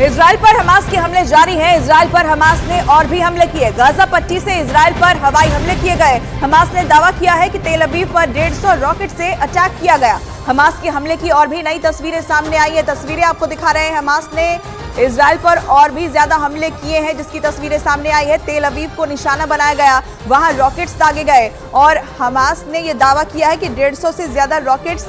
Israel पर Hamas के हमले जारी हैं। इजराइल पर हमास ने और भी हमले किए। गाजा पट्टी से इजराइल पर हवाई हमले किए गए। हमास ने दावा किया है कि तेल अवीव पर 150 रॉकेट से अटैक किया गया। हमास के हमले की और भी नई तस्वीरें सामने आई है। तस्वीरें आपको दिखा रहे हैं। हमास ने इजराइल पर और भी ज्यादा हमले किए हैं, जिसकी तस्वीरें सामने आई है। तेल अवीव को निशाना बनाया गया, वहां रॉकेट्स दागे गए और हमास ने यह दावा किया है कि 150 से ज्यादा रॉकेट्स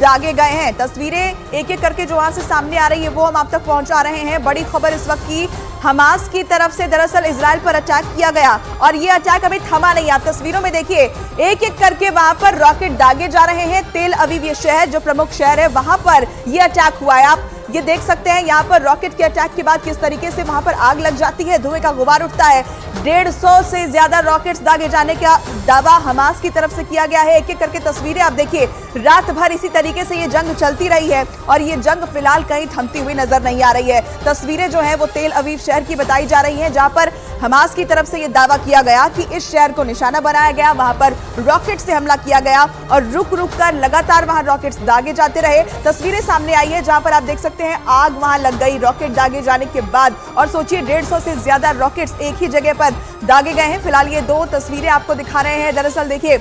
दागे गए हैं। तस्वीरें एक एक करके जो वहां से सामने आ रही है वो हम आप तक पहुंचा रहे हैं। बड़ी खबर इस वक्त की, हमास की तरफ से दरअसल इजराइल पर अटैक किया गया और ये अटैक अभी थमा नहीं। आप तस्वीरों में देखिए, एक एक करके वहां पर रॉकेट दागे जा रहे हैं। तेल अवीव ये शहर, जो प्रमुख शहर है, वहां पर ये अटैक हुआ है। आप ये देख सकते हैं यहाँ पर रॉकेट के अटैक के बाद किस तरीके से वहां पर आग लग जाती है, धुएं का गुबार उठता है। 150 से ज्यादा रॉकेट्स दागे जाने का दावा हमास की तरफ से किया गया है। एक एक करके तस्वीरें आप देखिए। रात भर इसी तरीके से ये जंग चलती रही है और ये जंग फिलहाल कहीं थमती हुई नजर नहीं आ रही है। तस्वीरें जो है वो तेल अवीव शहर की बताई जा रही हैं, जहां पर हमास की तरफ से ये दावा किया गया कि इस शहर को निशाना बनाया गया, वहां पर रॉकेट से हमला किया गया और रुक रुक कर लगातार वहां रॉकेट्स दागे जाते रहे। तस्वीरें सामने आई है जहां पर आप देख सकते हैं आग वहां लग गई रॉकेट दागे जाने के बाद। और सोचिए 150 से ज्यादा रॉकेट्स एक ही जगह पर दागे गए हैं। फिलहाल ये दो तस्वीरें आपको दिखा रहे हैं। दरअसल देखिए,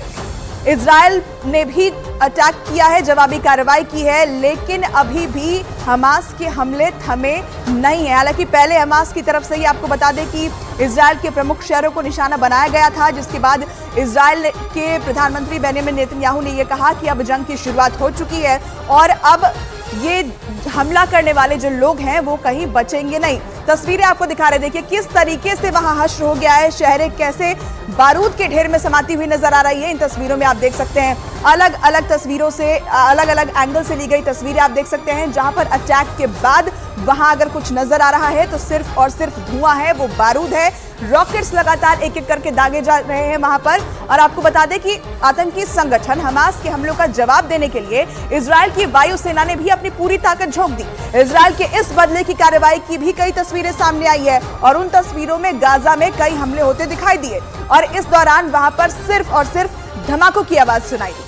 इजराइल ने भी अटैक किया है, जवाबी कार्रवाई की है, लेकिन अभी भी हमास के हमले थमे नहीं है। हालांकि पहले हमास की तरफ से ही आपको बता दें कि इजराइल के प्रमुख शहरों को निशाना बनाया गया था, जिसके बाद इजराइल के प्रधानमंत्री बेंजामिन नेतन्याहू ने यह कहा कि अब जंग की शुरुआत हो चुकी है और अब ये हमला करने वाले जो लोग हैं वो कहीं बचेंगे नहीं। तस्वीरें आपको दिखा रहे, देखिए किस तरीके से वहां हश्र हो गया है। शहरें कैसे बारूद के ढेर में समाती हुई नजर आ रही है। इन तस्वीरों में आप देख सकते हैं, अलग अलग तस्वीरों से, अलग अलग एंगल से ली गई तस्वीरें आप देख सकते हैं, जहां पर अटैक के बाद वहां अगर कुछ नजर आ रहा है तो सिर्फ और सिर्फ धुआं है, वो बारूद है। रॉकेट्स लगातार एक एक करके दागे जा रहे हैं वहां पर। और आपको बता दें कि आतंकी संगठन हमास के हमलों का जवाब देने के लिए इजराइल की वायुसेना ने भी अपनी पूरी ताकत झोंक दी। इजराइल के इस बदले की कार्रवाई की भी कई तस्वीरें सामने आई है और उन तस्वीरों में गाजा में कई हमले होते दिखाई दिए और इस दौरान वहां पर सिर्फ और सिर्फ धमाकों की आवाज सुनाई दी।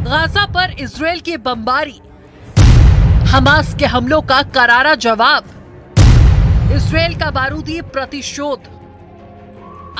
गाजा पर इजराइल की बमबारी, हमास के हमलों का करारा जवाब, इजराइल का बारूदी प्रतिशोध।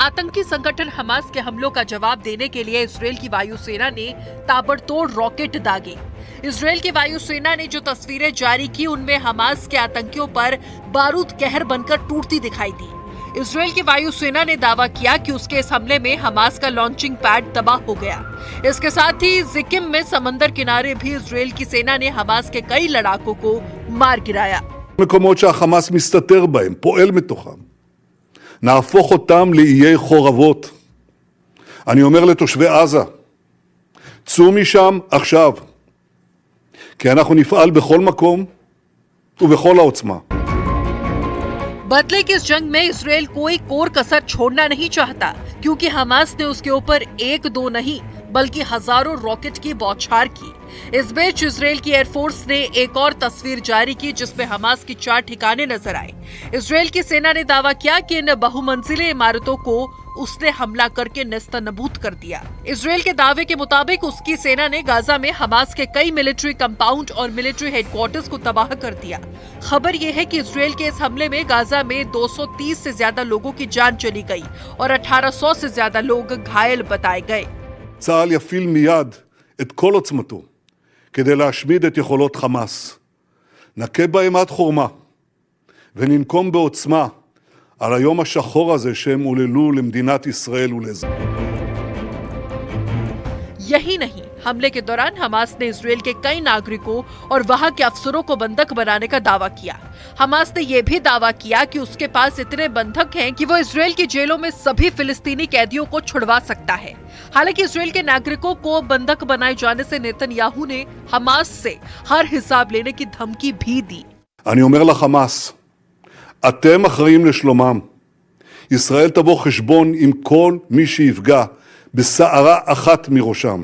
आतंकी संगठन हमास के हमलों का जवाब देने के लिए इजराइल की वायुसेना ने ताबड़तोड़ रॉकेट दागे। इजराइल की वायुसेना ने जो तस्वीरें जारी की उनमें हमास के आतंकियों पर बारूद कहर बनकर टूटती दिखाई दी। इजराइल की वायुसेना ने दावा किया कि उसके इस हमले में हमास का लॉन्चिंग पैड तबाह हो गया। इसके साथ ही जिकिम में समंदर किनारे भी इजराइल की सेना ने हमास के कई लड़ाकों को मार गिराया। מקומות שהחמאס מסתתר בהם, פועל מתוכם. נהפוך אותם לאיי חורבות. אני אומר לתושבי עזה, צאו משם עכשיו, כי אנחנו נפעל בכל מקום ובכל העוצמה. बदले की इस जंग में इजराइल कोई कोर कसर छोड़ना नहीं चाहता, क्योंकि हमास ने उसके ऊपर एक दो नहीं बल्कि हजारों रॉकेट की बौछार की। इस बीच इजराइल की एयरफोर्स ने एक और तस्वीर जारी की जिसमें हमास की 4 ठिकाने नजर आए। इजराइल की सेना ने दावा किया कि इन बहुमंजिले इमारतों को उसने हमला करके नेस्तनाबूद कर दिया। इजराइल के दावे के मुताबिक उसकी सेना ने गाजा में हमास के कई मिलिट्री कंपाउंड और मिलिट्री हेडक्वार्टर्स को तबाह कर दिया। खबर यह है कि इजराइल के इस हमले में गाजा में 230 से ज्यादा लोगों की जान चली गई और 1800 से ज्यादा लोग घायल बताए गए। צה"ל יפעיל מיד את כל עוצמתו כדי להשמיד את יכולות חמאס. נכה בהם עד חורמה וננקום בעוצמה על היום השחור הזה שהם עוללו למדינת ישראל ולזה. यही नहीं, हमले के दौरान हमास ने इजराइल के कई नागरिकों और वहां के अफसरों को बंधक बनाने का दावा किया। हमास ने यह भी दावा किया कि उसके पास इतने बंधक हैं कि वो इजराइल की जेलों में सभी फिलिस्तीनी कैदियों को छुड़वा सकता है। हालांकि इजराइल के नागरिकों को बंधक बनाए जाने से नेतन्याहू ने हमास से हर हिसाब लेने की धमकी भी दी। אני אומר לחמאס, אתם אחראים לשלומם. ישראל תבוא חשבון עם כל מי שיפגע בסערה אחת מראשם.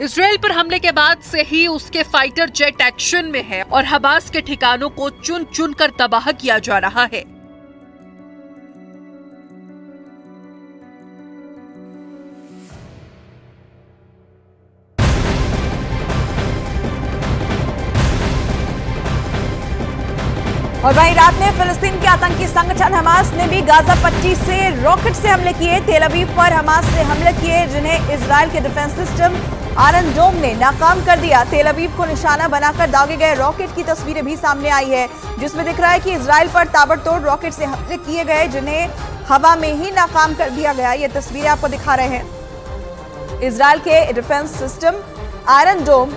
इजराइल पर हमले के बाद से ही उसके फाइटर जेट एक्शन में है और हमास के ठिकानों को चुन चुन कर तबाह किया जा रहा है। और वहीं रात में फिलिस्तीन के आतंकी संगठन हमास ने भी गाजा पट्टी से रॉकेट से हमले किए। तेल अवीव पर हमास ने हमले किए, जिन्हें इजराइल के डिफेंस सिस्टम आयरन डोम ने नाकाम कर दिया। तेल अवीव को निशाना बनाकर दागे गए रॉकेट की तस्वीरें भी सामने आई है, जिसमें दिख रहा है कि इजराइल पर ताबड़तोड़ रॉकेट से हमले किए गए, जिन्हें हवा में ही नाकाम कर दिया गया। ये तस्वीरें आपको दिखा रहे हैं। इजराइल के डिफेंस सिस्टम आयरन डोम,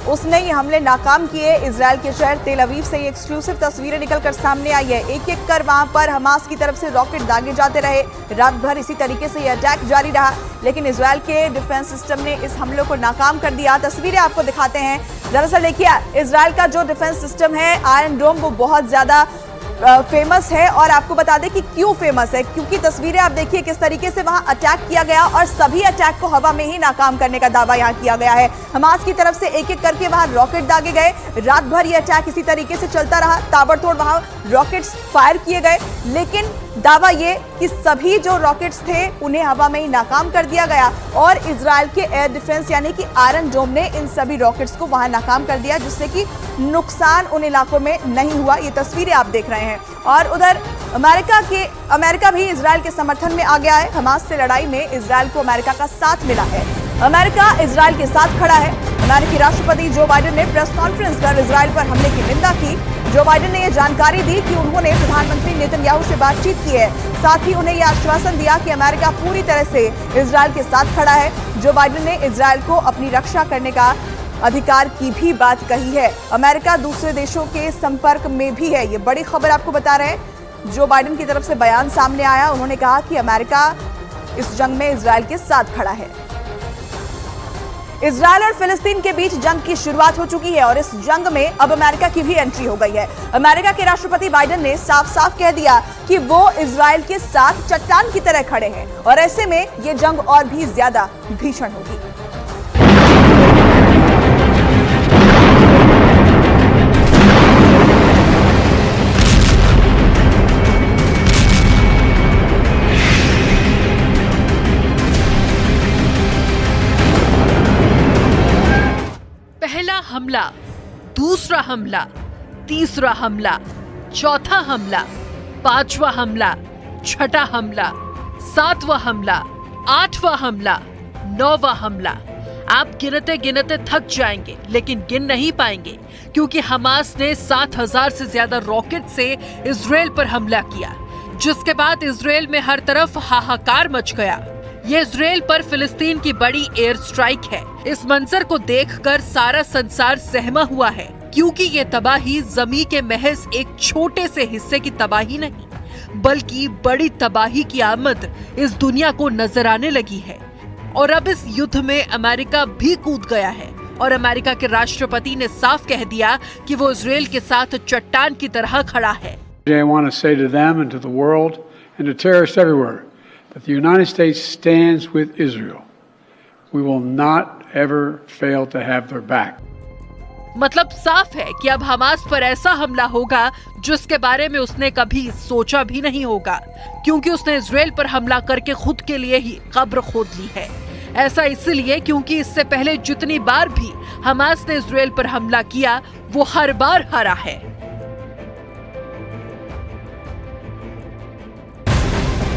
उसने ये हमले नाकाम किए। इजराइल के शहर तेल अवीव से ये एक्सक्लूसिव तस्वीरें निकलकर सामने आई है। एक एक कर वहां पर हमास की तरफ से रॉकेट दागे जाते रहे। रात भर इसी तरीके से ये अटैक जारी रहा, लेकिन इजराइल के डिफेंस सिस्टम ने इस हमले को नाकाम कर दिया। तस्वीरें आपको दिखाते हैं। दरअसल देखिए, इजराइल का जो डिफेंस सिस्टम है आयरन डोम, वो बहुत ज्यादा फेमस है। और आपको बता दें कि क्यों फेमस है, क्योंकि तस्वीरें आप देखिए किस तरीके से वहां अटैक किया गया और सभी अटैक को हवा में ही नाकाम करने का दावा यहां किया गया है। हमास की तरफ से एक एक करके वहां रॉकेट दागे गए। रात भर ये अटैक इसी तरीके से चलता रहा, ताबड़तोड़ वहां रॉकेट्स फायर किए गए, लेकिन दावा ये कि सभी जो रॉकेट्स थे उन्हें हवा में ही नाकाम कर दिया गया और इजराइल के एयर डिफेंस यानी कि आयरन डोम ने इन सभी रॉकेट्स को वहां नाकाम कर दिया, जिससे कि नुकसान उन इलाकों में नहीं हुआ। ये तस्वीरें आप देख रहे हैं। और उधर अमेरिका भी इजराइल के समर्थन में आ गया है। हमास से लड़ाई में इजराइल को अमेरिका का साथ मिला है। अमेरिका इजराइल के साथ खड़ा है। अमेरिकी राष्ट्रपति जो बाइडेन ने प्रेस कॉन्फ्रेंस कर इजराइल पर हमले की निंदा की। जो बाइडेन ने यह जानकारी दी कि उन्होंने प्रधानमंत्री नेतन्याहू से बातचीत की है। साथ ही उन्हें यह आश्वासन दिया कि अमेरिका पूरी तरह से इजराइल के साथ खड़ा है। जो बाइडेन ने इजराइल को अपनी रक्षा करने का अधिकार की भी बात कही है। अमेरिका दूसरे देशों के संपर्क में भी है। ये बड़ी खबर आपको बता रहे हैं। जो बाइडेन की तरफ से बयान सामने आया, उन्होंने कहा कि अमेरिका इस जंग में इजराइल के साथ खड़ा है। इजराइल और फिलिस्तीन के बीच जंग की शुरुआत हो चुकी है और इस जंग में अब अमेरिका की भी एंट्री हो गई है। अमेरिका के राष्ट्रपति बाइडेन ने साफ साफ कह दिया कि वो इजराइल के साथ चट्टान की तरह खड़े हैं और ऐसे में ये जंग और भी ज्यादा भीषण होगी। पहला हमला, दूसरा हमला, तीसरा हमला, चौथा हमला, पांचवा हमला, छठा हमला, सातवां हमला, आठवां हमला, नौवां हमला। आप गिनते गिनते थक जाएंगे, लेकिन गिन नहीं पाएंगे, क्योंकि हमास ने 7,000 से ज्यादा रॉकेट से इजराइल पर हमला किया, जिसके बाद इजराइल में हर तरफ हाहाकार मच गया। ये इजराइल पर फिलिस्तीन की बड़ी एयर स्ट्राइक है। इस मंजर को देखकर सारा संसार सहमा हुआ है, क्योंकि ये तबाही जमीन के महज एक छोटे से हिस्से की तबाही नहीं, बल्कि बड़ी तबाही की आमद इस दुनिया को नजर आने लगी है। और अब इस युद्ध में अमेरिका भी कूद गया है और अमेरिका के राष्ट्रपति ने साफ कह दिया कि वो इजराइल के साथ चट्टान की तरह खड़ा है। I want to say to them and to the world and to terrorists everywhere that the United States stands with Israel. We will not ever fail to have their back. मतलब साफ है कि अब हमास पर ऐसा हमला होगा जिसके बारे में उसने कभी सोचा भी नहीं होगा, क्योंकि उसने इजराइल पर हमला करके खुद के लिए ही कब्र खोद ली है। ऐसा इसलिए क्योंकि इससे पहले जितनी बार भी हमास ने इजराइल पर हमला किया, वो हर बार हारा है।